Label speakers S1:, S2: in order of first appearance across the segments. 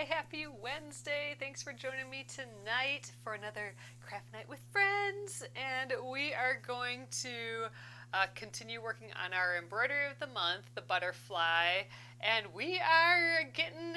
S1: Happy Wednesday. Thanks for joining me tonight for another craft night with friends. And we are going to continue working on our embroidery of the month, the butterfly. And we are getting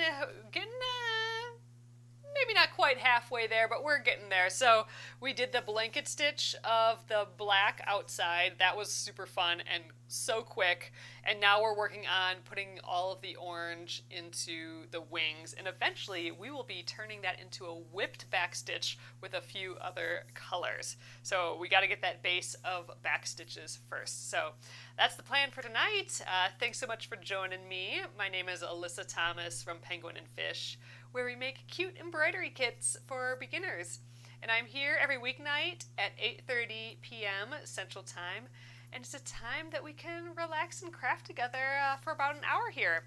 S1: maybe not quite halfway there, but we're getting there. So we did the blanket stitch of the black outside. That was super fun and so quick. And now we're working on putting all of the orange into the wings. And eventually we will be turning that into a whipped back stitch with a few other colors. So we got to get that base of back stitches first. So that's the plan for tonight. Thanks so much for joining me. My name is Alyssa Thomas from Penguin and Fish, where we make cute embroidery kits for beginners. And I'm here every weeknight at 8:30 p.m. Central Time, and it's a time that we can relax and craft together for about an hour here.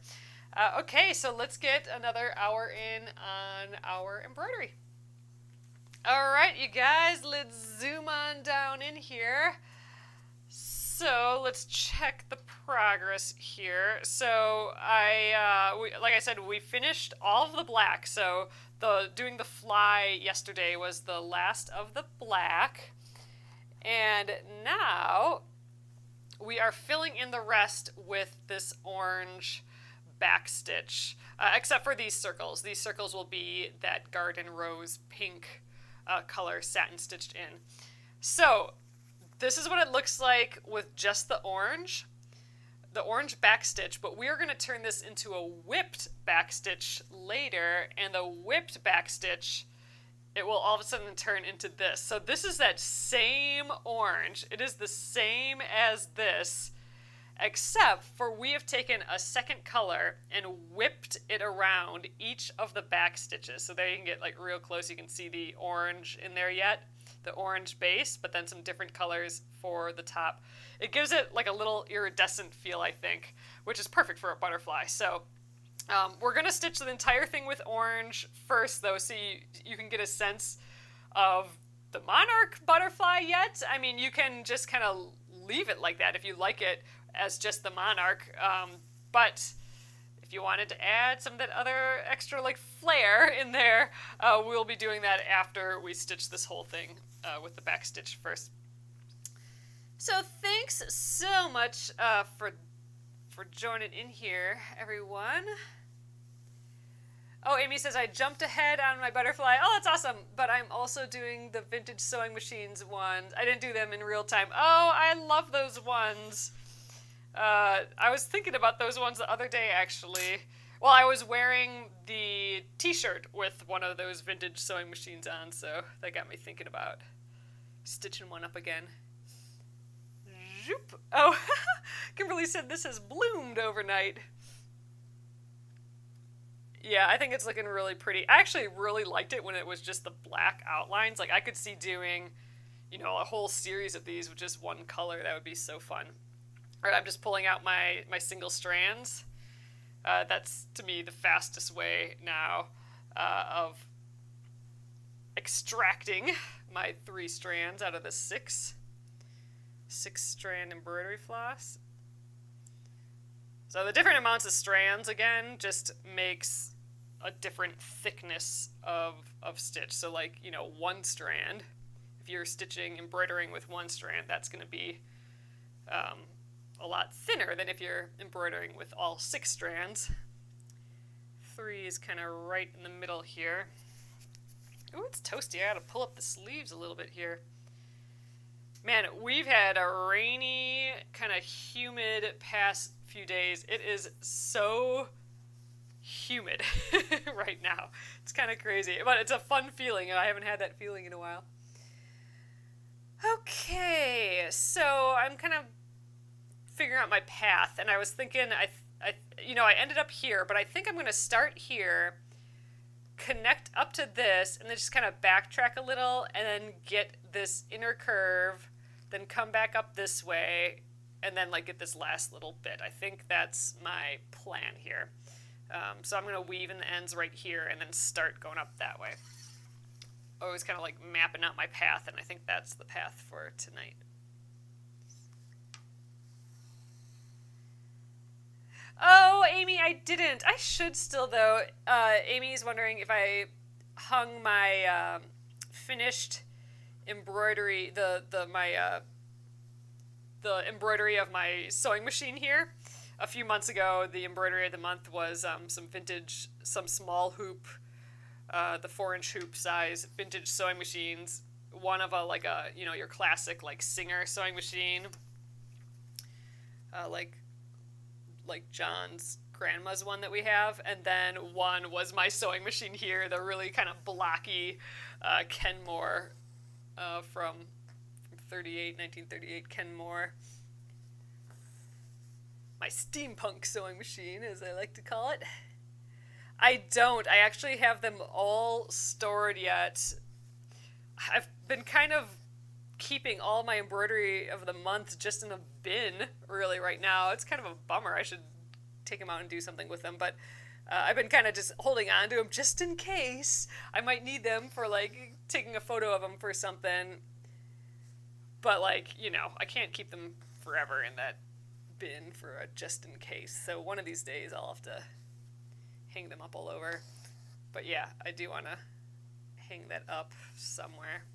S1: Okay, so let's get another hour in on our embroidery. All right, you guys, let's zoom on down in here. So let's check the progress here. So like I said, we finished all of the black. So doing the fly yesterday was the last of the black. And now we are filling in the rest with this orange back stitch, except for these circles. These circles will be that garden rose pink color satin stitched in. So this is what it looks like with just the orange back stitch, but we're going to turn this into a whipped back stitch later, and the whipped back stitch, it will all of a sudden turn into this. So this is that same orange. It is the same as this, except for we have taken a second color and whipped it around each of the back stitches. So there you can get like real close. You can see the orange in there yet. The orange base, but then some different colors for the top. It gives it like a little iridescent feel, I think, which is perfect for a butterfly. So we're going to stitch the entire thing with orange first, though, so you can get a sense of the monarch butterfly yet. I mean, you can just kind of leave it like that if you like it as just the monarch, but if you wanted to add some of that other extra like flair in there, we'll be doing that after we stitch this whole thing with the back stitch first. So thanks so much for joining in here, everyone. Oh, Amy says, I jumped ahead on my butterfly. Oh, that's awesome. But I'm also doing the vintage sewing machines ones. I didn't do them in real time. Oh, I love those ones. I was thinking about those ones the other day, actually. Well, I was wearing the t-shirt with one of those vintage sewing machines on, so that got me thinking about stitching one up again. Zoop. Oh, Kimberly said this has bloomed overnight. Yeah, I think it's looking really pretty. I actually really liked it when it was just the black outlines. Like, I could see doing, a whole series of these with just one color. That would be so fun. All right, I'm just pulling out my single strands. That's, to me, the fastest way now of extracting my 3 strands out of the 6-strand embroidery floss. So the different amounts of strands, again, just makes a different thickness of stitch. So, like, 1 strand, if you're embroidering with 1 strand, that's going to be a lot thinner than if you're embroidering with all 6 strands. 3 is kind of right in the middle here. Ooh, it's toasty. I gotta pull up the sleeves a little bit here. Man, we've had a rainy, kind of humid past few days. It is so humid right now. It's kind of crazy, but it's a fun feeling, and I haven't had that feeling in a while. Okay, so I'm kind of figuring out my path, and I was thinking, I ended up here, but I think I'm going to start here, connect up to this, and then just kind of backtrack a little, and then get this inner curve, then come back up this way, and then like get this last little bit. I think that's my plan here. So I'm going to weave in the ends right here, and then start going up that way. Always kind of like mapping out my path, and I think that's the path for tonight. Oh, Amy, I didn't. I should still, though. Amy's wondering if I hung my finished embroidery, the embroidery of my sewing machine here. A few months ago, the embroidery of the month was some vintage, some small hoop, the 4-inch hoop size vintage sewing machines. One of your classic like Singer sewing machine, like John's grandma's one that we have, and then one was my sewing machine here, the really kind of blocky Kenmore from 1938 Kenmore. My steampunk sewing machine, as I like to call it. I don't. I actually have them all stored yet. I've been kind of keeping all my embroidery of the month just in a bin, really, right now. It's kind of a bummer. I should take them out and do something with them, but I've been kind of just holding on to them just in case I might need them for, like, taking a photo of them for something. But, like, I can't keep them forever in that bin for a just in case. So one of these days I'll have to hang them up all over. But yeah, I do want to hang that up somewhere.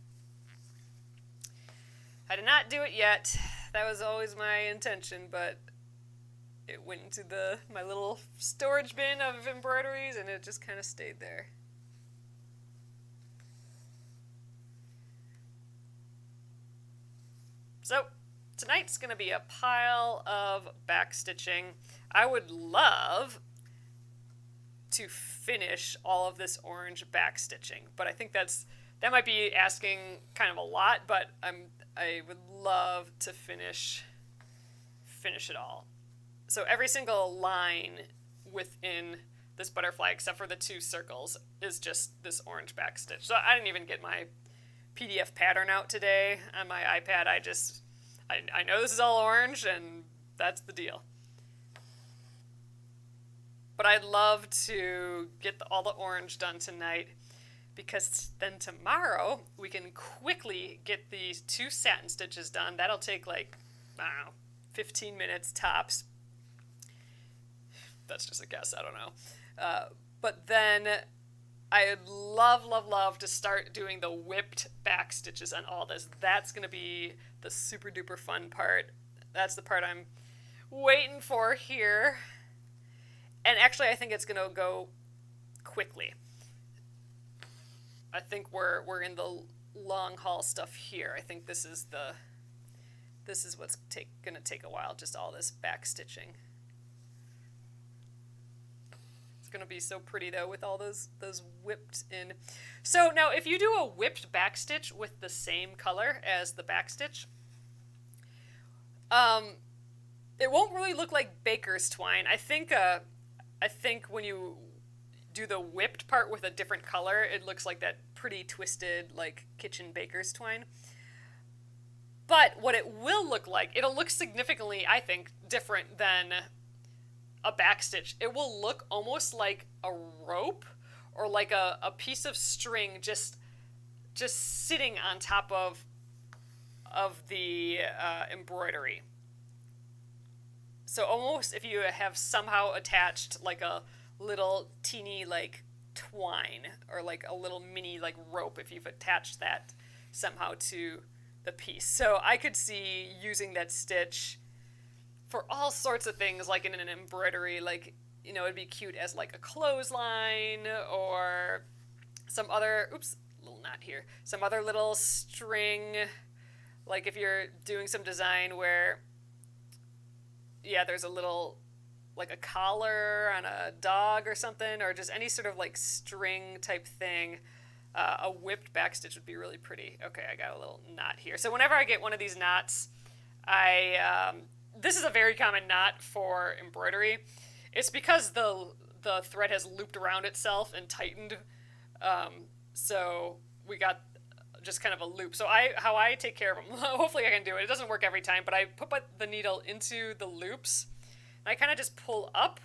S1: I did not do it yet. That was always my intention, but it went into my little storage bin of embroideries and it just kind of stayed there. So tonight's going to be a pile of backstitching. I would love to finish all of this orange backstitching, but I think that might be asking kind of a lot, but I would love to finish it all. So every single line within this butterfly, except for the 2 circles, is just this orange backstitch. So I didn't even get my PDF pattern out today on my iPad. I know this is all orange, and that's the deal. But I'd love to get all the orange done tonight, because then tomorrow we can quickly get these 2 satin stitches done. That'll take, like, I don't know, 15 minutes tops. That's just a guess, I don't know. But then I'd love to start doing the whipped back stitches on all this. That's going to be the super duper fun part. That's the part I'm waiting for here. And actually, I think it's going to go quickly. I think we're in the long haul stuff here. I think this is what's going to take a while, just all this back stitching. Going to be so pretty though with all those whipped in. So now if you do a whipped back stitch with the same color as the back stitch, it won't really look like baker's twine. I think when you do the whipped part with a different color, it looks like that pretty twisted like kitchen baker's twine. But what it will look like, it'll look significantly, I think, different than a backstitch. It will look almost like a rope or like a piece of string just sitting on top of the embroidery. So almost if you have somehow attached like a little teeny like twine or like a little mini like rope, if you've attached that somehow to the piece. So I could see using that stitch for all sorts of things, like in an embroidery, like, it'd be cute as like a clothesline or some other, little knot here, some other little string, like if you're doing some design where, there's a little, like a collar on a dog or something, or just any sort of like string type thing, a whipped backstitch would be really pretty. Okay, I got a little knot here. So whenever I get one of these knots, this is a very common knot for embroidery. It's because the thread has looped around itself and tightened. So we got just kind of a loop. So how I take care of them, hopefully I can do it. It doesn't work every time, but I put the needle into the loops. And I kind of just pull up.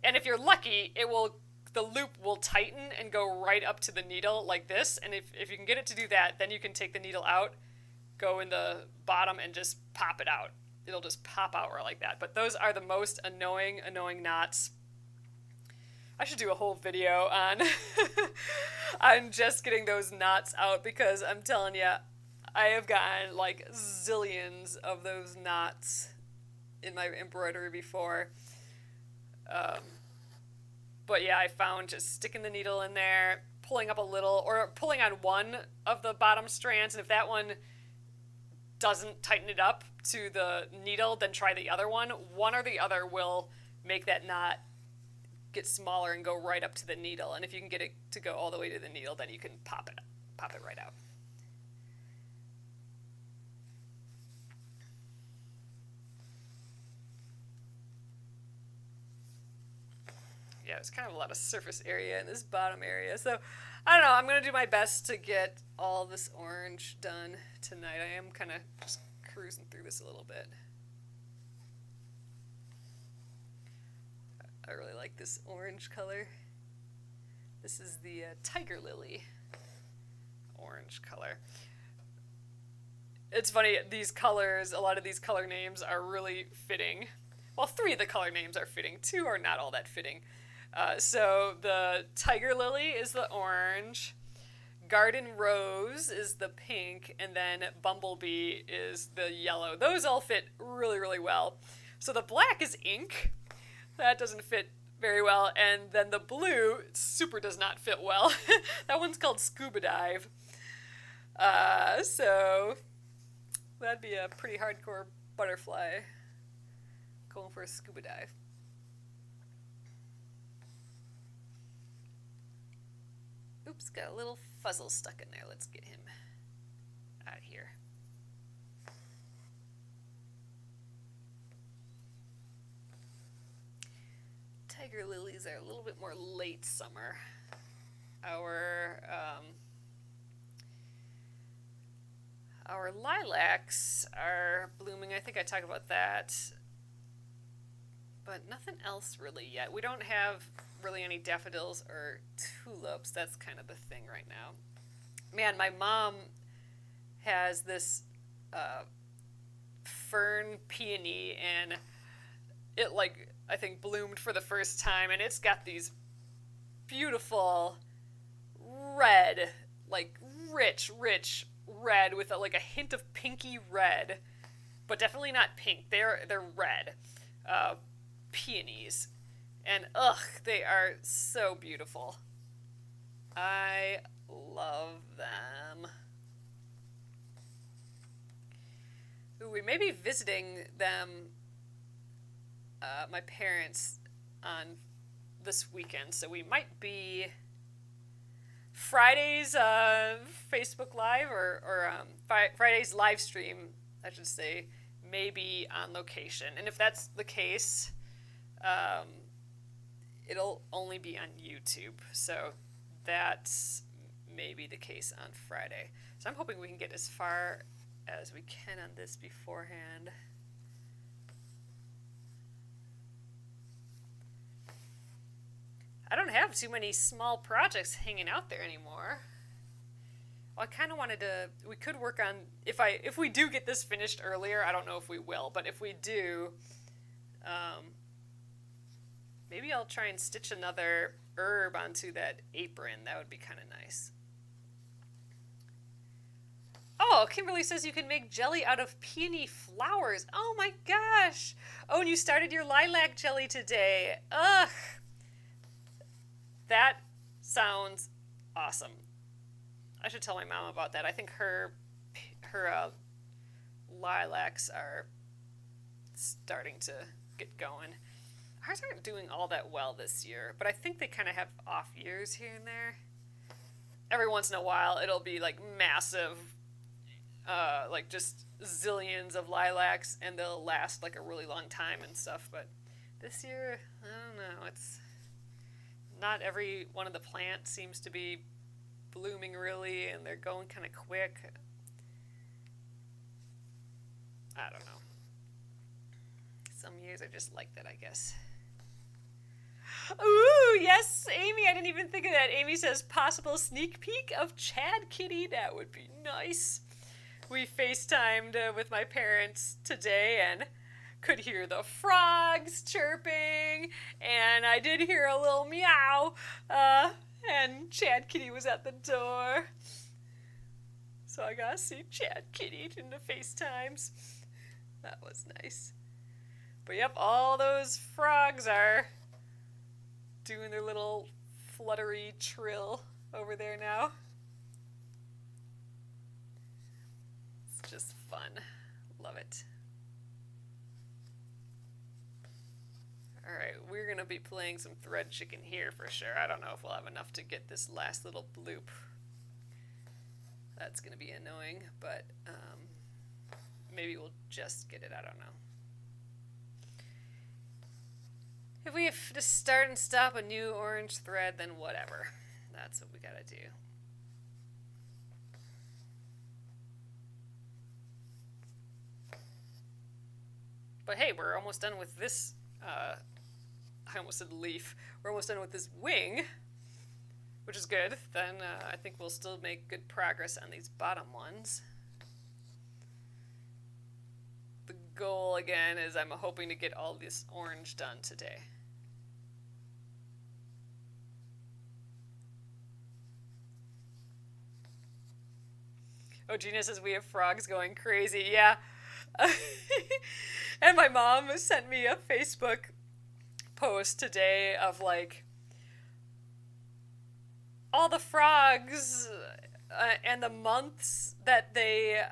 S1: And if you're lucky, the loop will tighten and go right up to the needle like this. And if you can get it to do that, then you can take the needle out, go in the bottom, and just pop it out. It'll just pop out like that. But those are the most annoying knots I should do a whole video on on just getting those knots out, because I'm telling you, I have gotten like zillions of those knots in my embroidery before. But yeah, I found just sticking the needle in there, pulling up a little, or pulling on one of the bottom strands, and if that one doesn't tighten it up to the needle, then try the other one. One or the other will make that knot get smaller and go right up to the needle. And if you can get it to go all the way to the needle, then you can pop it right out. Yeah, it's kind of a lot of surface area in this bottom area. So, I don't know, I'm going to do my best to get all this orange done tonight. I am kind of just cruising through this a little bit. I really like this orange color. This is the Tiger Lily orange color. It's funny, these colors, a lot of these color names are really fitting. Well, 3 of the color names are fitting. 2 are not all that fitting. So the Tiger Lily is the orange, Garden Rose is the pink, and then Bumblebee is the yellow. Those all fit really, really well. So the black is ink. That doesn't fit very well. And then the blue super does not fit well. That one's called Scuba Dive. So that'd be a pretty hardcore butterfly going for a scuba dive. Oops, got a little fuzzle stuck in there. Let's get him out of here. Tiger lilies are a little bit more late summer. Our lilacs are blooming. I think I talked about that. But nothing else really yet. We don't have really any daffodils or tulips. That's kind of the thing right now. Man, my mom has this fern peony, and it, like, I think bloomed for the first time, and it's got these beautiful red, like rich red with like a hint of pinky red, but definitely not pink. They're red peonies, and they are so beautiful. I love them. Ooh, we may be visiting them, my parents, on this weekend, so we might be Friday's Facebook Live or Friday's live stream, I should say, may be on location. And if that's the case, it'll only be on YouTube. So that's maybe the case on Friday. So I'm hoping we can get as far as we can on this beforehand. I don't have too many small projects hanging out there anymore. Well, I kind of wanted to, we could work on, if we do get this finished earlier, I don't know if we will, but if we do, maybe I'll try and stitch another herb onto that apron. That would be kind of nice. Oh, Kimberly says you can make jelly out of peony flowers. Oh my gosh. Oh, and you started your lilac jelly today. Ugh. That sounds awesome. I should tell my mom about that. I think her lilacs are starting to get going. Ours aren't doing all that well this year, but I think they kind of have off years here and there. Every once in a while, it'll be like massive, like just zillions of lilacs, and they'll last like a really long time and stuff. But this year, I don't know. It's not every one of the plants seems to be blooming really, and they're going kind of quick. I don't know. Some years are just like that, I guess. Ooh, yes, Amy, I didn't even think of that. Amy says, possible sneak peek of Chad Kitty. That would be nice. We FaceTimed with my parents today, and could hear the frogs chirping, and I did hear a little meow, and Chad Kitty was at the door. So I got to see Chad Kitty in the FaceTimes. That was nice. But yep, all those frogs are doing their little fluttery trill over there now. It's just fun. Love it. Alright, we're going to be playing some thread chicken here for sure. I don't know if we'll have enough to get this last little bloop. That's going to be annoying, but maybe we'll just get it. I don't know. If we have to start and stop a new orange thread, then whatever. That's what we got to do. But hey, we're almost done with this, I almost said leaf. We're almost done with this wing, which is good. Then I think we'll still make good progress on these bottom ones. The goal, again, is I'm hoping to get all this orange done today. Oh, Gina says we have frogs going crazy. Yeah. And my mom sent me a Facebook post today of like all the frogs and the months that they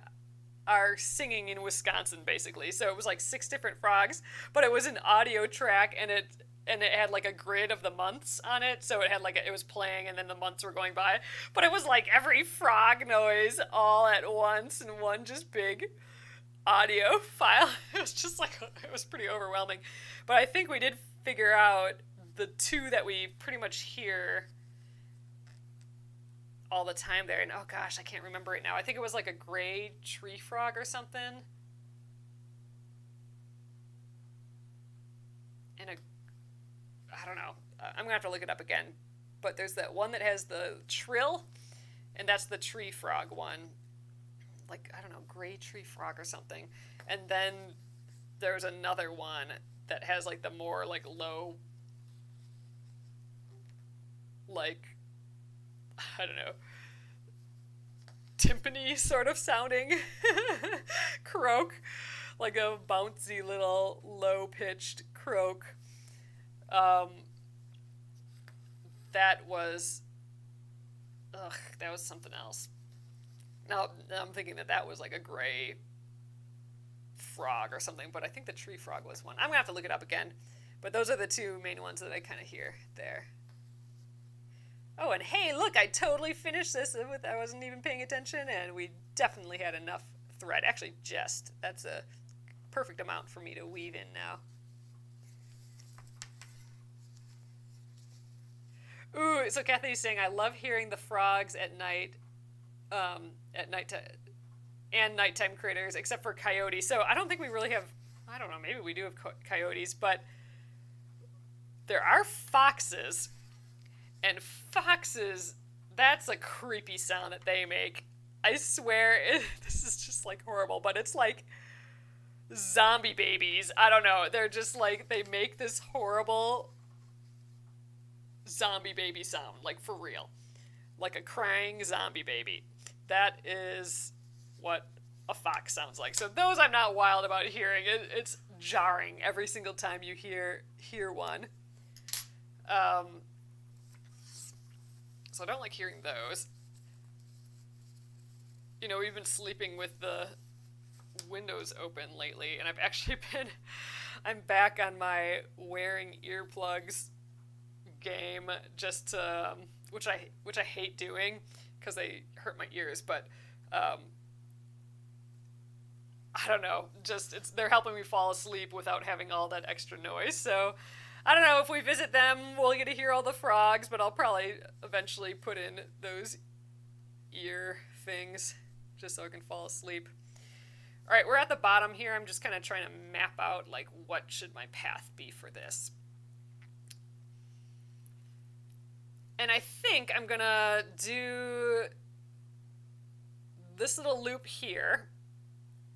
S1: are singing in Wisconsin, basically. So it was like 6 different frogs, but it was an audio track, and it had like a grid of the months on it. So it had like it was playing, and then the months were going by. But it was like every frog noise all at once in one just big audio file. It was just like, it was pretty overwhelming. But I think we did figure out the 2 that we pretty much hear all the time there. And oh gosh, I can't remember it now. I think it was like a gray tree frog or something. And I don't know. I'm gonna have to look it up again. But there's that one that has the trill, and that's the tree frog one. Like, I don't know, gray tree frog or something. And then there's another one that has like the more like low, like, I don't know, timpani sort of sounding croak, like a bouncy little low-pitched croak. That was something else. Now I'm thinking that was like a gray frog or something, but I think the tree frog was one. I'm gonna have to look it up again, but those are the 2 main ones that I kind of hear there. Oh, and hey, look, I totally finished this. I wasn't even paying attention, and we definitely had enough thread. Actually, that's a perfect amount for me to weave in now. Ooh, so Kathy's saying, I love hearing the frogs at night, and nighttime critters, except for coyotes. So I don't think we really have, I don't know, maybe we do have coyotes, but there are foxes. And foxes, that's a creepy sound that they make. I swear, this is just like horrible, but it's like zombie babies. I don't know. They're just like, they make this horrible zombie baby sound, like for real. Like a crying zombie baby. That is what a fox sounds like. So those I'm not wild about hearing. It's jarring every single time you hear one. So I don't like hearing those. You know, we've been sleeping with the windows open lately, and I'm back on my wearing earplugs game, just to, which I hate doing because they hurt my ears, but I don't know, they're helping me fall asleep without having all that extra noise. So I don't know, if we visit them, we'll get to hear all the frogs, but I'll probably eventually put in those ear things just so I can fall asleep. All right, we're at the bottom here. I'm just kind of trying to map out, like, what should my path be for this. And I think I'm going to do this little loop here,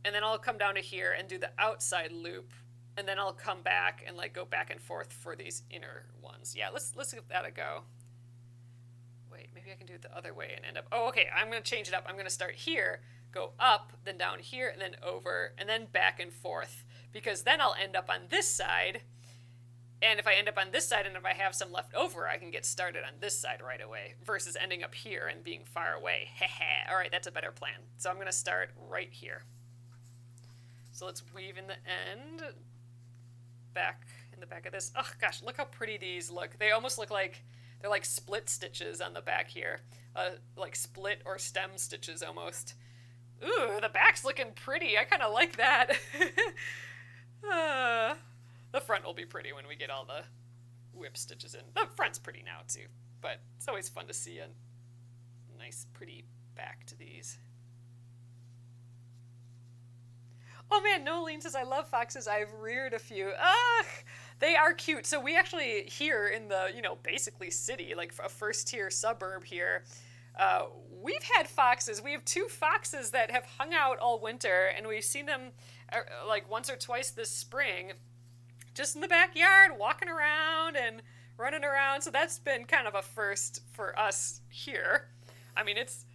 S1: and then I'll come down to here and do the outside loop and then I'll come back and like go back and forth for these inner ones. Yeah, let's give that a go. Wait, maybe I can do it the other way and end up. Oh, okay. I'm gonna change it up. I'm gonna start here, go up, then down here, and then over, and then back and forth, because then I'll end up on this side. And if I end up on this side and if I have some left over, I can get started on this side right away versus ending up here and being far away. Heh. All right, that's a better plan. So I'm going to start right here. So let's weave in the end, back in the back of this. Oh gosh, look how pretty these look. They almost look like they're like split stitches on the back here. Like split or stem stitches almost. Ooh, the back's looking pretty. I kind of like that. The front will be pretty when we get all the whip stitches in. The front's pretty now too, but it's always fun to see a nice pretty back to these. Oh man, Noeline says, I love foxes. I've reared a few. Ugh, they are cute. So we actually, here in the, basically city, like a first tier suburb here, we've had foxes. We have 2 foxes that have hung out all winter, and we've seen them like once or twice this spring, just in the backyard, walking around and running around. So that's been kind of a first for us here. I mean, it's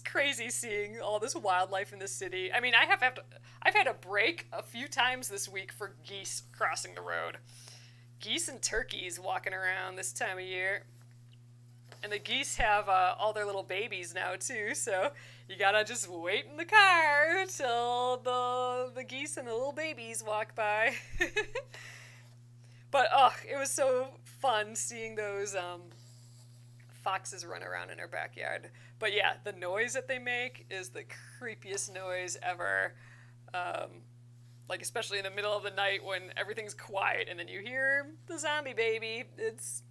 S1: crazy seeing all this wildlife in the city. I mean, I've had a break a few times this week for geese crossing the road. Geese and turkeys walking around this time of year. And the geese have all their little babies now too, so you gotta just wait in the car till the geese and the little babies walk by. But it was so fun seeing those foxes run around in our backyard. But yeah, the noise that they make is the creepiest noise ever. Like especially in the middle of the night when everything's quiet and then you hear the zombie baby. It's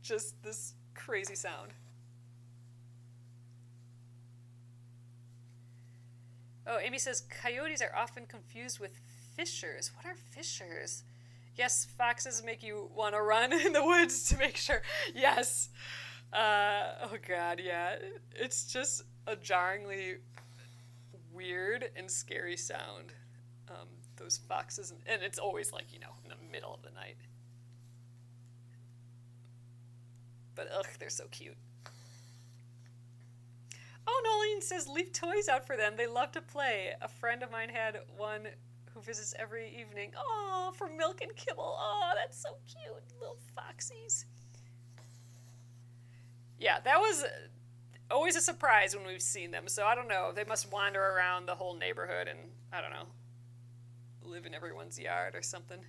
S1: just this crazy sound. Oh, Amy says coyotes are often confused with fishers. What are fishers? Yes, foxes make you want to run in the woods to make sure. Yes. Oh God, yeah. It's just a jarringly weird and scary sound. Those foxes, and it's always like, in the middle of the night. But they're so cute. Oh, Nolene says, leave toys out for them. They love to play. A friend of mine had one who visits every evening. Oh, for milk and kibble. Oh, that's so cute. Little foxies. Yeah, that was always a surprise when we've seen them. So I don't know. They must wander around the whole neighborhood and, I don't know, live in everyone's yard or something.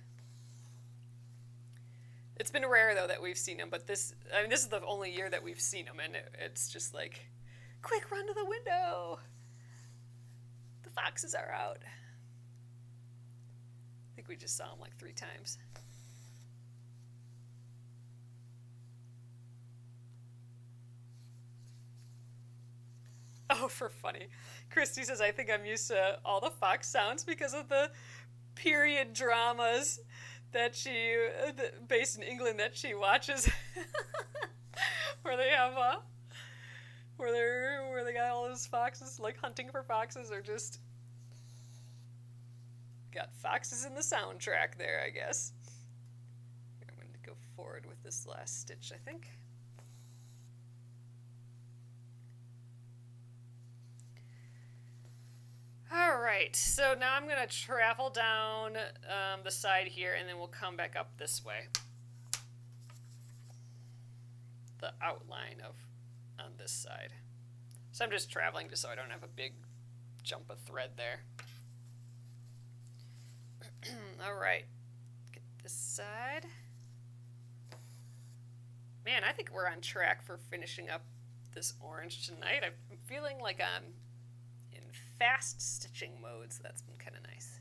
S1: It's been rare, though, that we've seen them. But this is the only year that we've seen them. And it's just like, quick, run to the window. The foxes are out. I think we just saw them like 3 times. Oh, for funny. Christy says, I think I'm used to all the fox sounds because of the period dramas that based in England, that she watches. Where they have, where they got all those foxes, like hunting for foxes, or just got foxes in the soundtrack there, I guess. I'm going to go forward with this last stitch, I think. Alright, so now I'm going to travel down the side here, and then we'll come back up this way. The outline on this side. So I'm just traveling just so I don't have a big jump of thread there. Alright, get this side. Man, I think we're on track for finishing up this orange tonight. I'm feeling like I'm in fast stitching mode, so that's been kind of nice.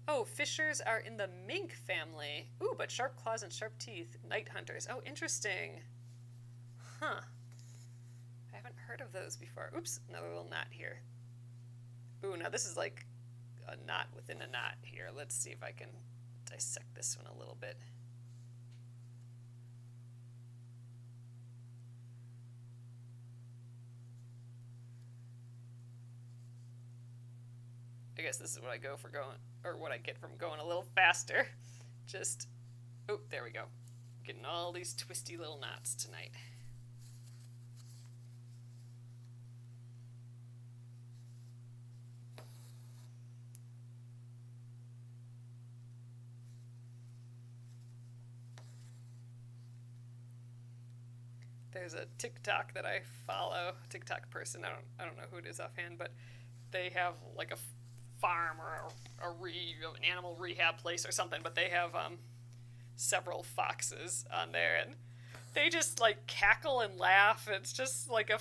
S1: Oh, fishers are in the mink family. Ooh, but sharp claws and sharp teeth. Night hunters. Oh, interesting. Huh. I haven't heard of those before. Oops, another little knot here. Ooh, now this is like a knot within a knot here. Let's see if I can dissect this one a little bit. I guess this is what I go for going, or what I get from going a little faster. Just, oh, there we go. Getting all these twisty little knots tonight. There's a TikTok that I follow, TikTok person. I don't know who it is offhand, but they have like a farm or an animal rehab place or something. But they have several foxes on there, and they just like cackle and laugh. It's just like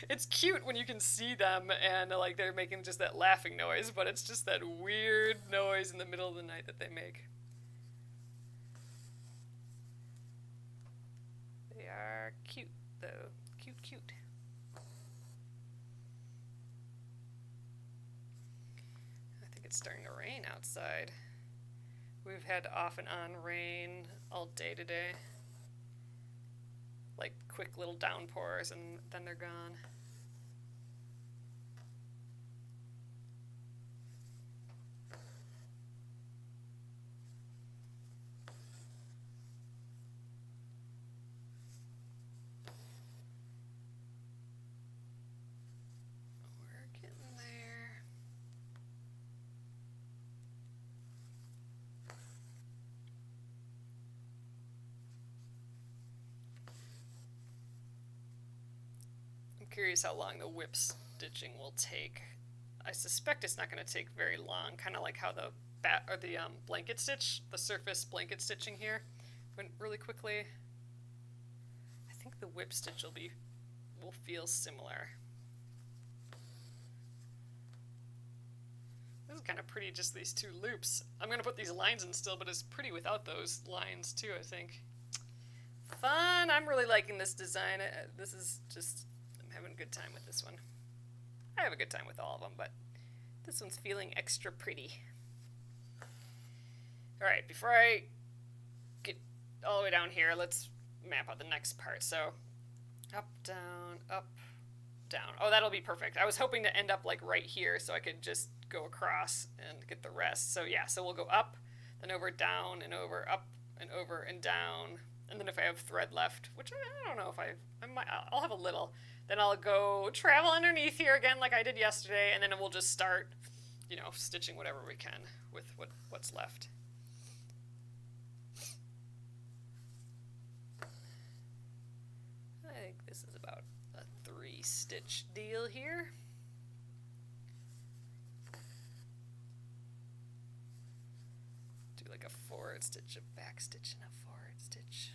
S1: it's cute when you can see them and like they're making just that laughing noise, but it's just that weird noise in the middle of the night that they make. They are cute. Though. Cute, cute. I think it's starting to rain outside. We've had off and on rain all day today. Like quick little downpours and then they're gone. Curious how long the whip stitching will take. I suspect it's not going to take very long, kind of like how the blanket stitch, the surface blanket stitching here went really quickly. I think the whip stitch will feel similar. This is kind of pretty, just these two loops. I'm going to put these lines in still, but it's pretty without those lines too, I think. Fun! I'm really liking this design. This is just... having a good time with this one. I have a good time with all of them, but this one's feeling extra pretty. Alright, before I get all the way down here, let's map out the next part. So, up, down, oh, that'll be perfect. I was hoping to end up like right here so I could just go across and get the rest. So yeah, so we'll go up, then over, down, and over, up, and over, and down. And then if I have thread left, which I don't know if I'll have a little, then I'll go travel underneath here again like I did yesterday, and then we'll just start, stitching whatever we can with what's left. I think this is about a 3-stitch deal here. Do like a forward stitch, a back stitch, and a forward stitch.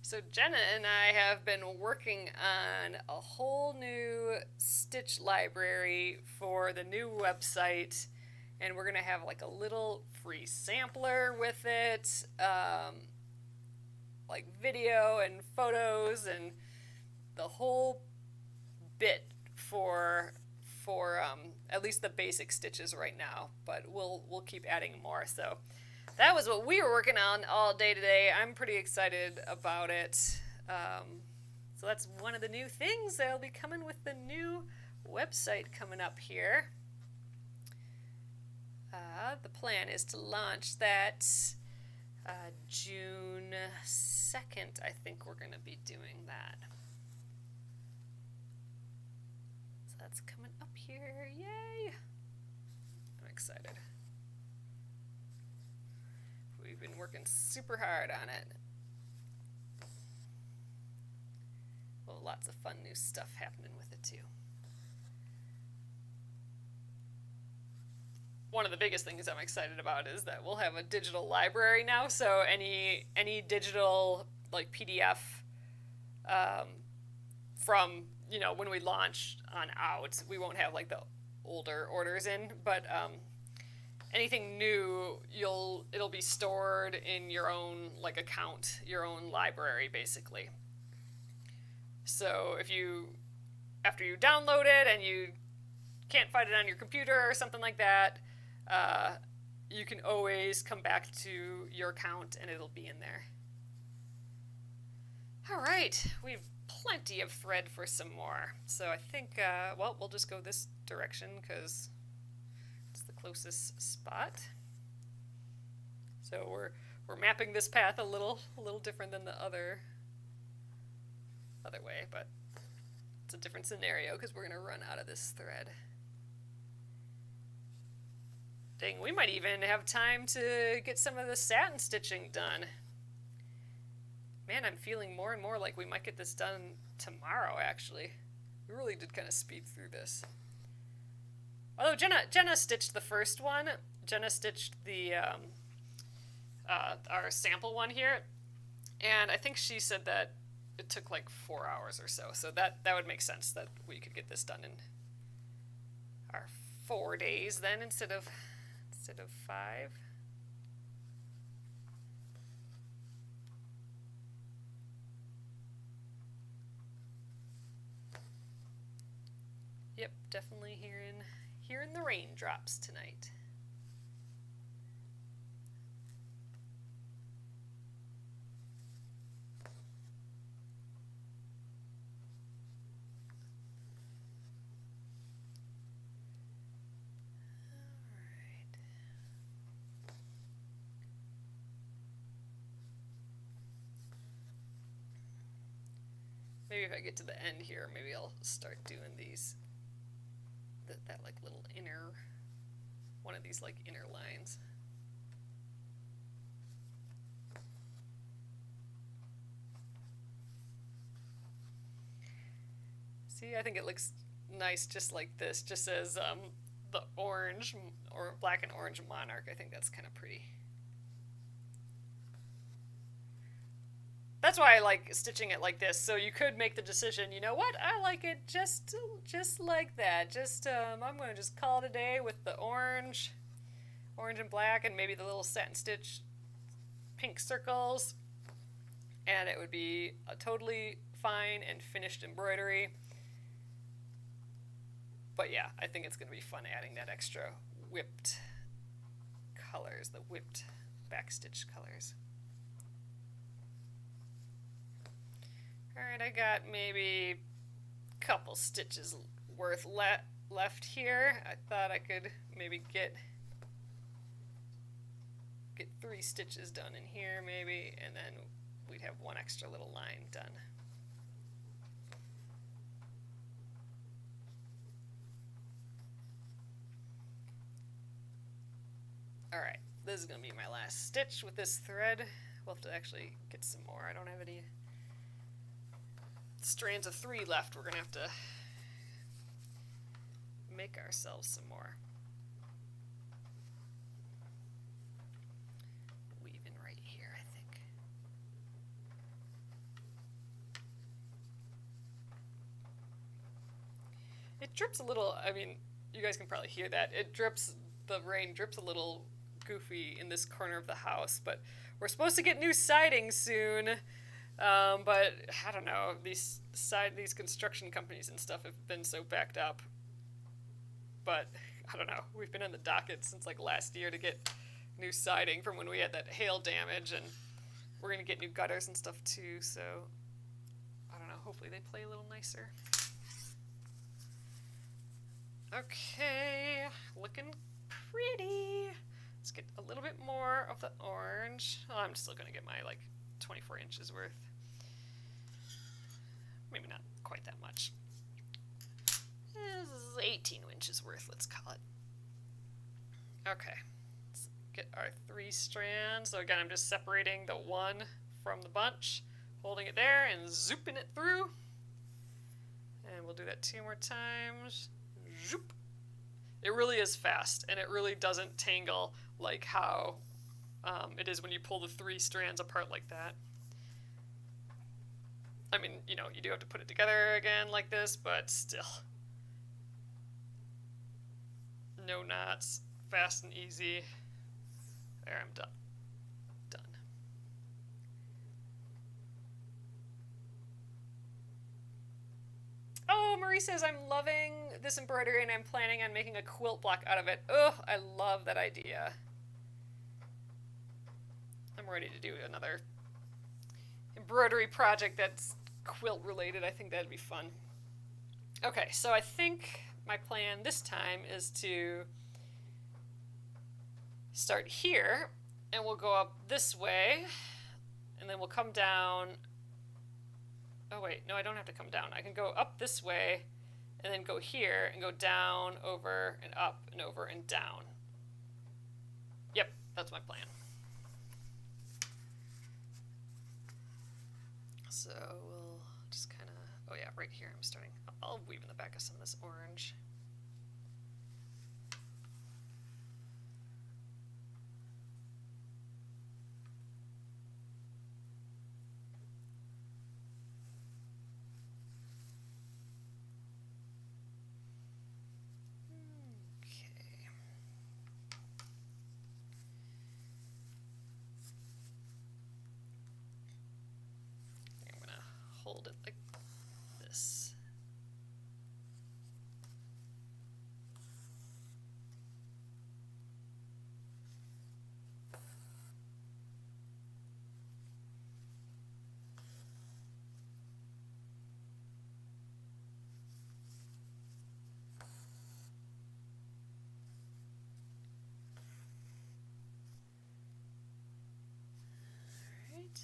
S1: So Jenna and I have been working on a whole new stitch library for the new website, and we're going to have like a little free sampler with it, like video and photos and the whole bit for at least the basic stitches right now, but we'll keep adding more. So that was what we were working on all day today. I'm pretty excited about it. So that's one of the new things that'll be coming with the new website coming up here. The plan is to launch that June 2nd. I think we're going to be doing that. So that's coming up here. Yay! I'm excited. We've been working super hard on it. Well, lots of fun new stuff happening with it too. One of the biggest things I'm excited about is that we'll have a digital library now. So any digital like PDF from when we launch on out, we won't have like the older orders in, but anything new, it'll be stored in your own like account, your own library basically. So after you download it and you can't find it on your computer or something like that, you can always come back to your account and it'll be in there. All right, we've plenty of thread for some more. So I think, well, we'll just go this direction because it's the closest spot. So we're mapping this path a little different than the other way, but it's a different scenario because we're gonna run out of this thread. Dang, we might even have time to get some of the satin stitching done. Man, I'm feeling more and more like we might get this done tomorrow, actually. We really did kind of speed through this. Although Jenna stitched the first one. Jenna stitched the our sample one here, and I think she said that it took like 4 hours or so. So that would make sense that we could get this done in our 4 days then instead of 5. Yep, definitely hearing the raindrops tonight. Maybe if I get to the end here, maybe I'll start doing these, that like little inner, one of these like inner lines. See, I think it looks nice just like this, just as the orange, or black and orange monarch. I think that's kind of pretty. That's why I like stitching it like this, so you could make the decision, you know what, I like it just like that. I'm going to just call it a day with the orange and black, and maybe the little satin stitch pink circles, and it would be a totally fine and finished embroidery. But yeah, I think it's going to be fun adding that extra whipped colors, the whipped backstitch colors. Alright, I got maybe a couple stitches worth left here. I thought I could maybe get 3 stitches done in here maybe, and then we'd have one extra little line done. Alright, this is going to be my last stitch with this thread. We'll have to actually get some more. I don't have any strands of 3 left. We're gonna have to make ourselves some more. Weave in right here, I think. It drips a little, I mean, you guys can probably hear that. It drips, the rain drips a little goofy in this corner of the house, but we're supposed to get new siding soon. But I don't know, these construction companies and stuff have been so backed up. But I don't know, we've been on the docket since like last year to get new siding from when we had that hail damage, and we're gonna get new gutters and stuff too, so I don't know, hopefully they play a little nicer. Okay, looking pretty. Let's get a little bit more of the orange. Oh, I'm still gonna get my like 24 inches worth. Maybe not quite that much. This is 18 inches worth, let's call it. Okay, let's get our 3 strands. So again, I'm just separating the one from the bunch, holding it there and zooping it through. And we'll do that 2 more times. Zoop. It really is fast, and it really doesn't tangle like how it is when you pull the 3 strands apart like that. I mean, you know, you do have to put it together again like this, but still. No knots. fast and easy. There, I'm done. Done. Oh, Marie says, I'm loving this embroidery and I'm planning on making a quilt block out of it. Ugh, I love that idea. I'm ready to do another embroidery project that's quilt related. I think that'd be fun. Okay, so I think my plan this time is to start here, and we'll go up this way, and then we'll come down. Oh wait, no, I don't have to come down. I can go up this way, and then go here, and go down, over, and up, and over, and down. Yep, that's my plan. So we'll just kind of, oh yeah, right here I'm starting. I'll weave in the back of some of this orange. Hold it like this. All right.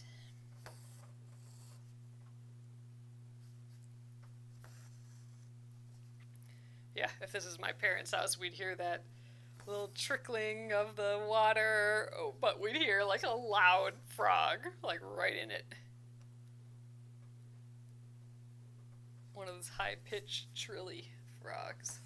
S1: Yeah, if this is my parents' house, we'd hear that little trickling of the water, but we'd hear like a loud frog, like right in it. One of those high-pitched, trilly frogs.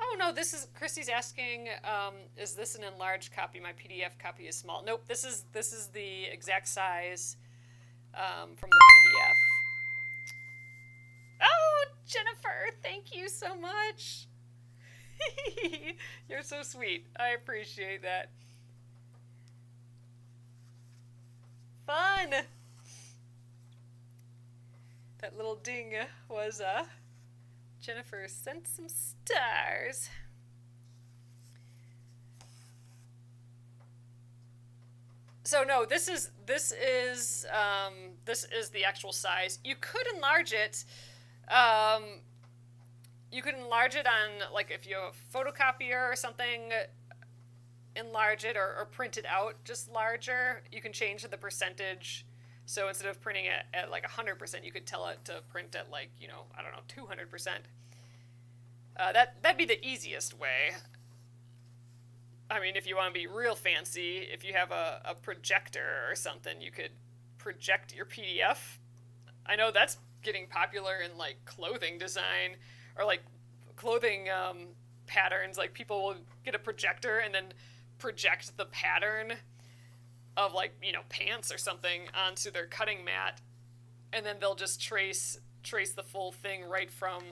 S1: Oh no, this is, Christy's asking, is this an enlarged copy? My PDF copy is small. Nope, this is the exact size from the PDF. Oh, Jennifer, thank you so much. You're so sweet. I appreciate that. Fun. That little ding was Jennifer sent some stars. So no, this is the actual size. You could enlarge it. You could enlarge it on, like, if you have a photocopier or something, enlarge it or print it out just larger. You can change the percentage. So instead of printing it at like 100%, you could tell it to print at like, I don't know, 200%. That'd be the easiest way. I mean, if you want to be real fancy, if you have a projector or something, you could project your PDF. I know that's getting popular in like clothing design or like clothing patterns. Like people will get a projector and then project the pattern of like, pants or something onto their cutting mat, and then they'll just trace the full thing right from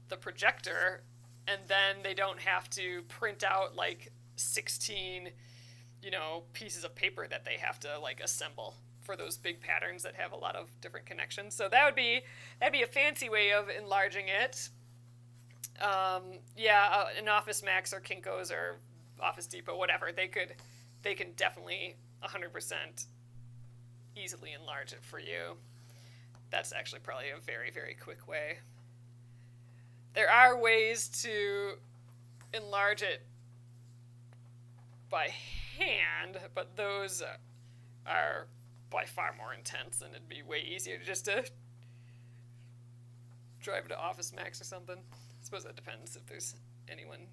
S1: the projector, and then they don't have to print out like 16, pieces of paper that they have to like assemble for those big patterns that have a lot of different connections. So that'd be a fancy way of enlarging it. In Office Max or Kinko's or Office Depot, whatever, they can definitely 100% easily enlarge it for you. That's actually probably a very, very quick way. There are ways to enlarge it by hand, but those are by far more intense, and it'd be way easier just to drive to Office Max or something. I suppose that depends if there's anyone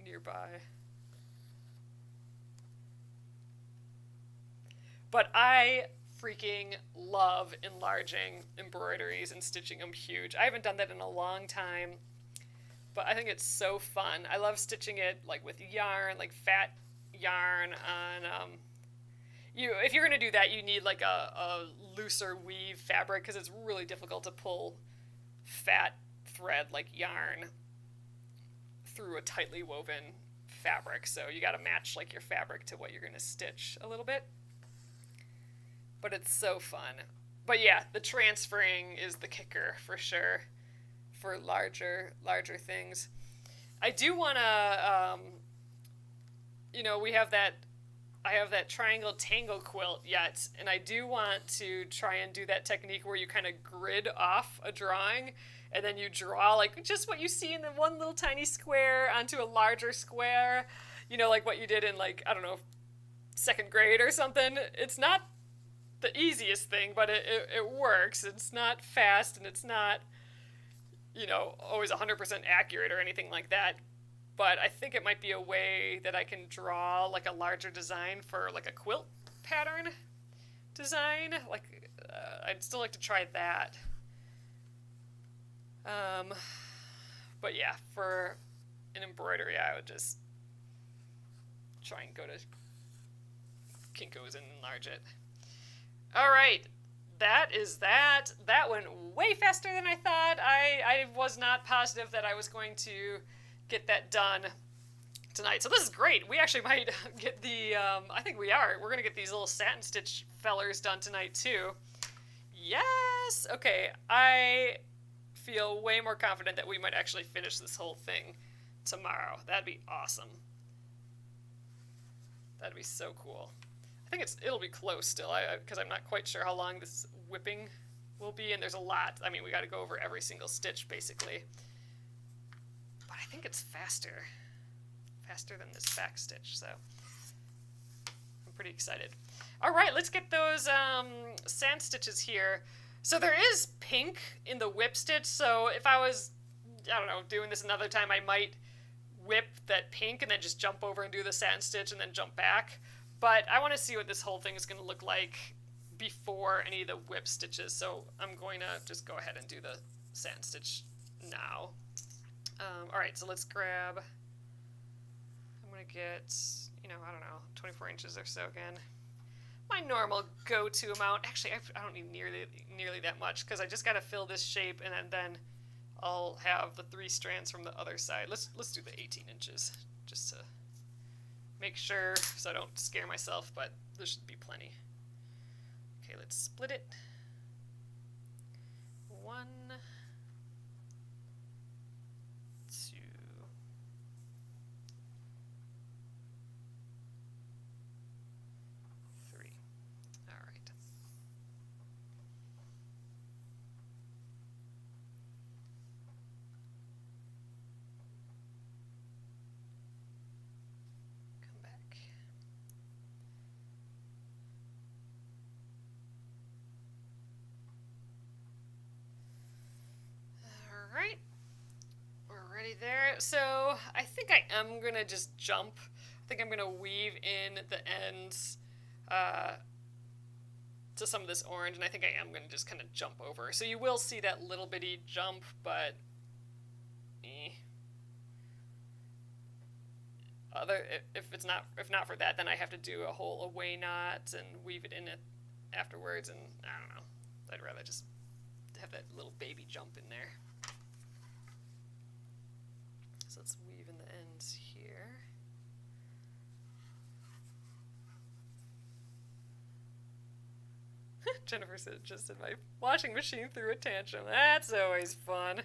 S1: nearby. But I freaking love enlarging embroideries and stitching them huge. I haven't done that in a long time, but I think it's so fun. I love stitching it like with yarn, like fat yarn on, if you're going to do that, you need like a looser weave fabric because it's really difficult to pull fat thread like yarn through a tightly woven fabric. So you got to match like your fabric to what you're going to stitch a little bit. But it's so fun. But yeah, the transferring is the kicker for sure for larger things. I do want to, we have that, I have that triangle tangle quilt yet, and I do want to try and do that technique where you kind of grid off a drawing, and then you draw like just what you see in the one little tiny square onto a larger square, like what you did in like, I don't know, second grade or something. It's not the easiest thing, but it works. It's not fast, and it's not, always 100% accurate or anything like that. But I think it might be a way that I can draw like a larger design for like a quilt pattern design. Like, I'd still like to try that. But yeah, for an embroidery, I would just try and go to Kinko's and enlarge it. All right, that is that. That went way faster than I thought. I was not positive that I was going to get that done tonight. So this is great. We actually might get the, I think we are. We're going to get these little satin stitch fellers done tonight too. Yes! Okay, I feel way more confident that we might actually finish this whole thing tomorrow. That'd be awesome. That'd be so cool. I think it'll be close still, because I'm not quite sure how long this whipping will be, and there's a lot. I mean, we got to go over every single stitch, basically. But I think it's faster than this backstitch, so I'm pretty excited. All right, let's get those sand stitches here. So there is pink in the whip stitch, so if I was, I don't know, doing this another time, I might whip that pink and then just jump over and do the satin stitch and then jump back. But I want to see what this whole thing is going to look like before any of the whip stitches, so I'm going to just go ahead and do the satin stitch now. All right, so let's grab, I'm going to get, I don't know, 24 inches or so again. My normal go-to amount. Actually, I don't need nearly that much because I just got to fill this shape, and then I'll have the 3 strands from the other side. Let's do the 18 inches just to make sure so I don't scare myself, but there should be plenty. Okay, let's split it. 1, 2, 3. All right. Come back. All right. We're ready there. So I think I am going to just jump. I think I'm going to weave in the ends to some of this orange, and I think I am going to just kind of jump over. So you will see that little bitty jump, but if not for that, then I have to do a whole away knot and weave it in it afterwards, and I don't know. I'd rather just have that little baby jump in there. So let's weave in the ends here. Jennifer said just in my washing machine threw a tantrum. That's always fun.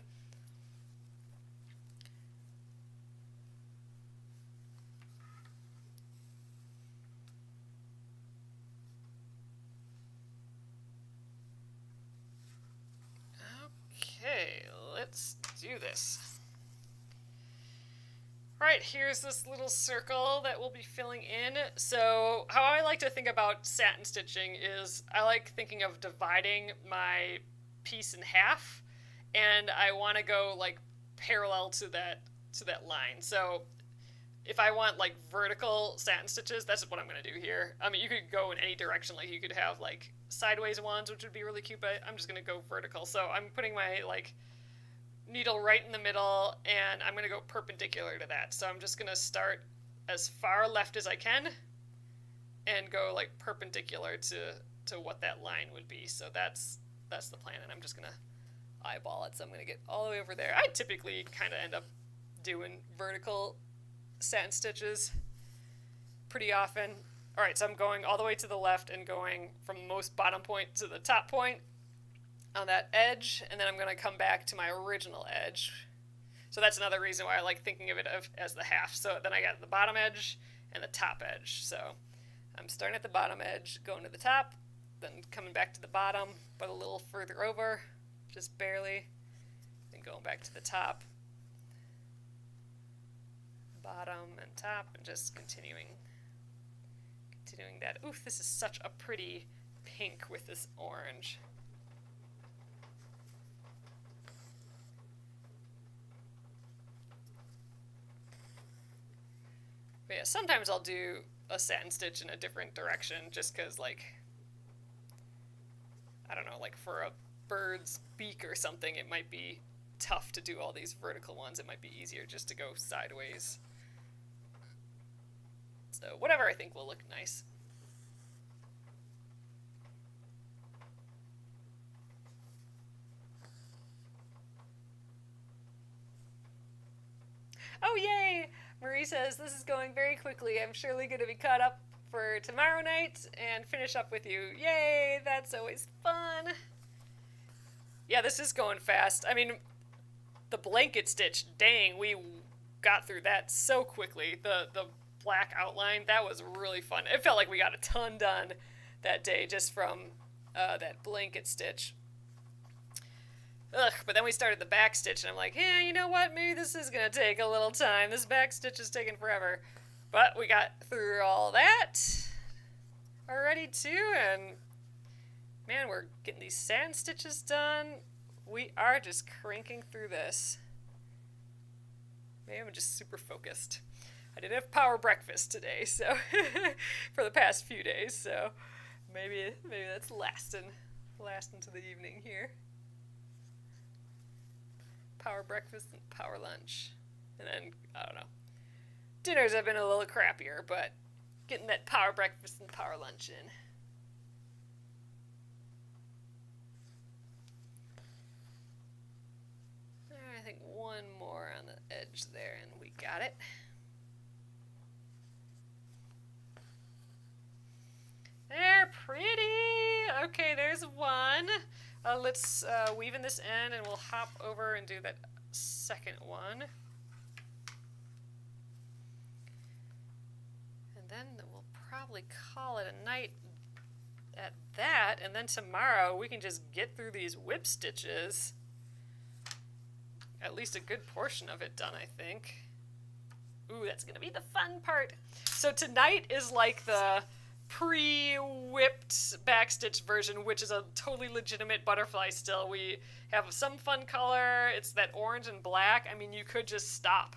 S1: Okay, let's do this. All right, here's this little circle that we'll be filling in. So how I like to think about satin stitching is I like thinking of dividing my piece in half, and I want to go like parallel to that line. So if I want like vertical satin stitches, that's what I'm going to do here. I mean, you could go in any direction. Like you could have like sideways ones, which would be really cute, but I'm just going to go vertical. So I'm putting my like needle right in the middle, and I'm going to go perpendicular to that. So I'm just going to start as far left as I can, and go like perpendicular to what that line would be. So that's the plan, and I'm just gonna eyeball it. So I'm gonna get all the way over there. I typically kind of end up doing vertical satin stitches pretty often. All right, so I'm going all the way to the left and going from most bottom point to the top point on that edge, and then I'm gonna come back to my original edge. So that's another reason why I like thinking of it as the half. So then I got the bottom edge and the top edge. So I'm starting at the bottom edge, going to the top, then coming back to the bottom, but a little further over, just barely, then going back to the top, bottom and top, and just continuing that. Oof, this is such a pretty pink with this orange. But yeah, sometimes I'll do a satin stitch in a different direction just because, like, I don't know, like for a bird's beak or something, it might be tough to do all these vertical ones. It might be easier just to go sideways. So whatever I think will look nice. Oh, yay! Marie says, this is going very quickly. I'm surely going to be caught up for tomorrow night and finish up with you. Yay! That's always fun. Yeah, this is going fast. I mean, the blanket stitch, dang, we got through that so quickly. The black outline, that was really fun. It felt like we got a ton done that day just from that blanket stitch. Ugh, but then we started the back stitch, and I'm like, yeah, you know what? Maybe this is going to take a little time. This back stitch is taking forever. But we got through all that already, too, and man, we're getting these satin stitches done. We are just cranking through this. Maybe I'm just super focused. I didn't have power breakfast today, so for the past few days, so maybe that's lasting to the evening here. Power breakfast and power lunch. And then, I don't know. Dinners have been a little crappier, but getting that power breakfast and power lunch in. I think one more on the edge there, and we got it. They're pretty! Okay, there's one. Let's weave in this end, and we'll hop over and do that second one. And then we'll probably call it a night at that, and then tomorrow we can just get through these whip stitches. At least a good portion of it done, I think. Ooh, that's going to be the fun part. So tonight is like the pre-whipped backstitch version, which is a totally legitimate butterfly still. We have some fun color. It's that orange and black. I mean, you could just stop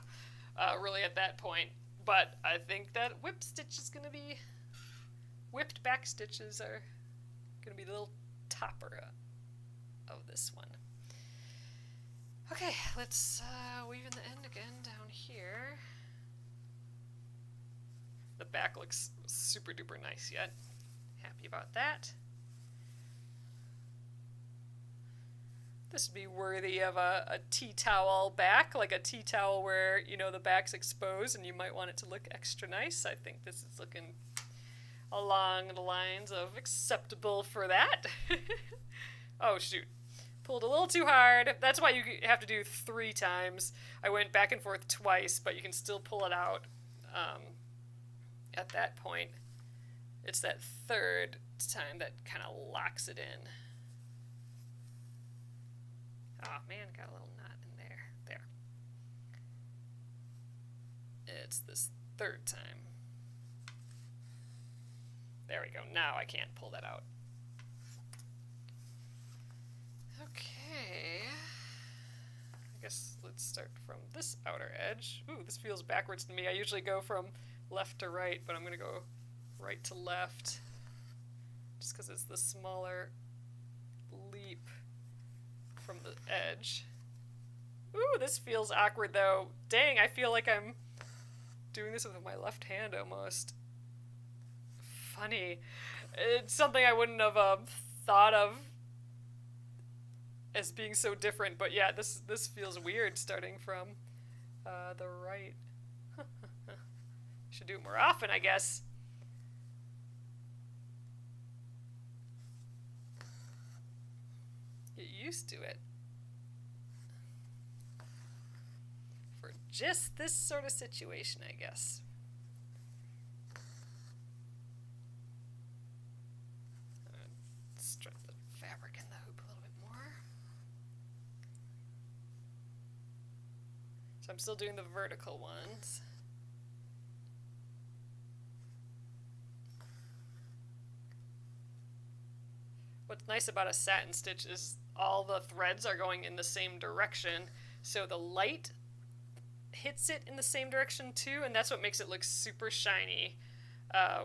S1: really at that point. But I think that whip stitch is going to be... Whipped back stitches are going to be the little topper of this one. Okay, let's weave in the end again down here. The back looks super duper nice yet. Happy about that. This would be worthy of a tea towel back, like a tea towel where, you know, the back's exposed and you might want it to look extra nice. I think this is looking along the lines of acceptable for that. Oh, shoot. Pulled a little too hard. That's why you have to do 3 times. I went back and forth twice, but you can still pull it out at that point. It's that 3rd time that kind of locks it in. Oh man, got a little knot in there. There. It's this 3rd time. There we go. Now I can't pull that out. Okay. I guess let's start from this outer edge. Ooh, this feels backwards to me. I usually go from left to right, but I'm going to go right to left just because it's the smaller leap from the edge. Ooh, this feels awkward though. Dang, I feel like I'm doing this with my left hand almost. funny. It's something I wouldn't have thought of as being so different, but yeah, this feels weird starting from the right. Should do it more often, I guess. Get used to it. For just this sort of situation, I guess. Strip the fabric in the hoop a little bit more. So I'm still doing the vertical ones. What's nice about a satin stitch is all the threads are going in the same direction, so the light hits it in the same direction too, and that's what makes it look super shiny,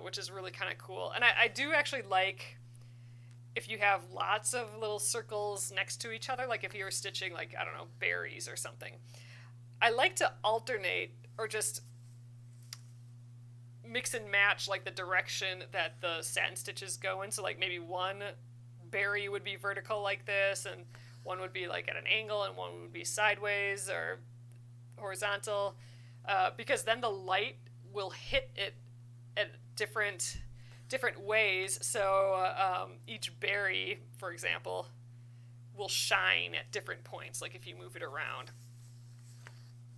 S1: which is really kind of cool. And I do actually like if you have lots of little circles next to each other, like if you were stitching, like, I don't know, berries or something. I like to alternate or just mix and match like the direction that the satin stitches go in. So like maybe one berry would be vertical like this, and one would be like at an angle, and one would be sideways or horizontal, because then the light will hit it at different ways. So each berry, for example, will shine at different points, like if you move it around.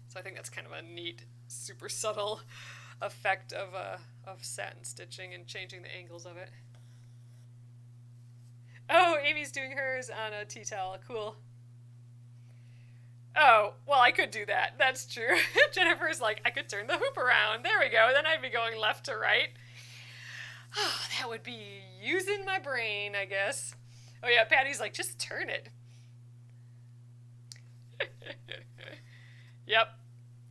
S1: So I think that's kind of a neat, super subtle effect of satin stitching and changing the angles of it. Oh, Amy's doing hers on a tea towel. Cool. Oh, well, I could do that. That's true. Jennifer's like, I could turn the hoop around. There we go. Then I'd be going left to right. Oh, that would be using my brain, I guess. Oh, yeah, Patty's like, just turn it. Yep.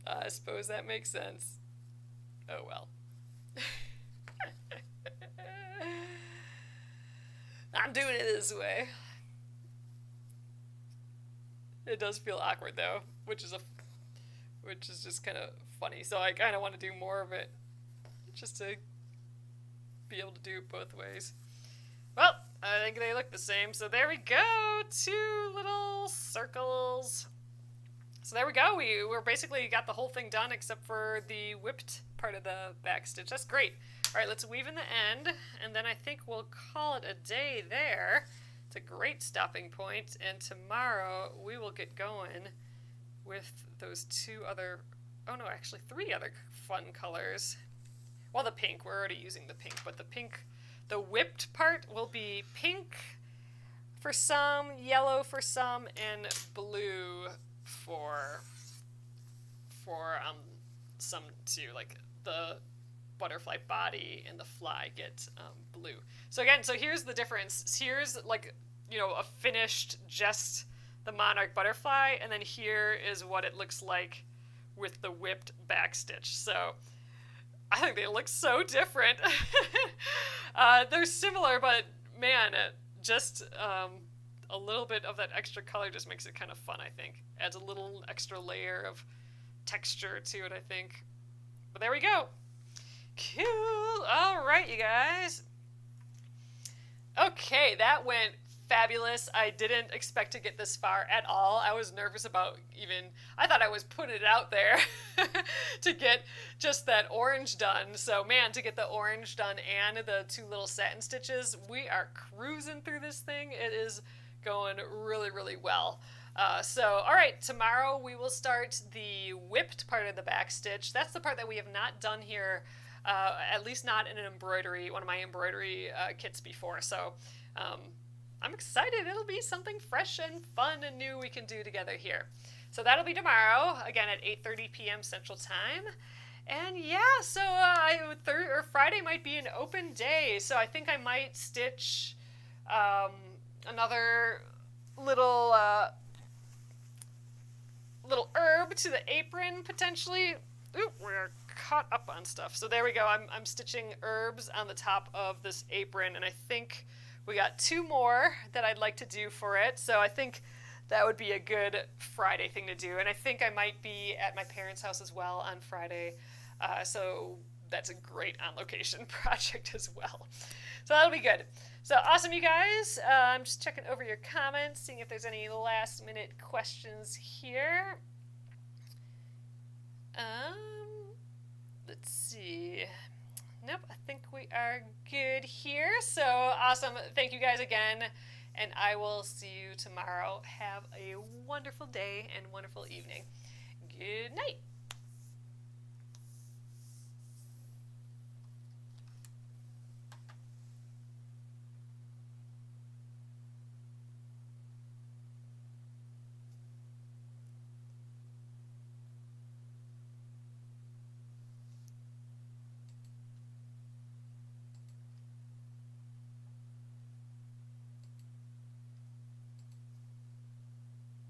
S1: I suppose that makes sense. Oh, well. I'm doing it this way. It does feel awkward though, which is just kind of funny. So I kind of want to do more of it, just to be able to do it both ways. Well, I think they look the same. So there we go, 2 little circles. So there we go. We're basically got the whole thing done except for the whipped part of the back stitch. That's great. All right, let's weave in the end, and then I think we'll call it a day there. It's a great stopping point, and tomorrow we will get going with those 2 other, oh no, actually 3 other fun colors. Well, the pink, we're already using the pink, but the pink, the whipped part will be pink for some, yellow for some, and blue for some too, like the butterfly body and the fly get blue. So again, so here's the difference. Here's like, you know, a finished just the monarch butterfly, and then here is what it looks like with the whipped back stitch. So I think they look so different. They're similar, but man, just a little bit of that extra color just makes it kind of fun, I think. Adds a little extra layer of texture to it, I think. But there we go. Cool. All right, you guys. Okay, that went fabulous. I didn't expect to get this far at all. I was nervous about I thought I was putting it out there to get just that orange done. So man, to get the orange done and the 2 little satin stitches, we are cruising through this thing. It is going really, really well. So, all right, tomorrow we will start the whipped part of the back stitch. That's the part that we have not done here, at least not in one of my embroidery kits before. So I'm excited. It'll be something fresh and fun and new we can do together here. So that'll be tomorrow, again at 8:30 p.m. Central Time. And yeah, so Friday might be an open day, so I think I might stitch another little herb to the apron potentially. Ooh, we're caught up on stuff. So there we go. I'm stitching herbs on the top of this apron, and I think we got 2 more that I'd like to do for it. So I think that would be a good Friday thing to do. And I think I might be at my parents' house as well on Friday. So that's a great on-location project as well. So that'll be good. So awesome, you guys. I'm just checking over your comments, seeing if there's any last-minute questions here. Let's see. Nope, I think we are good here. So awesome. Thank you guys again, and I will see you tomorrow. Have a wonderful day and wonderful evening. Good night.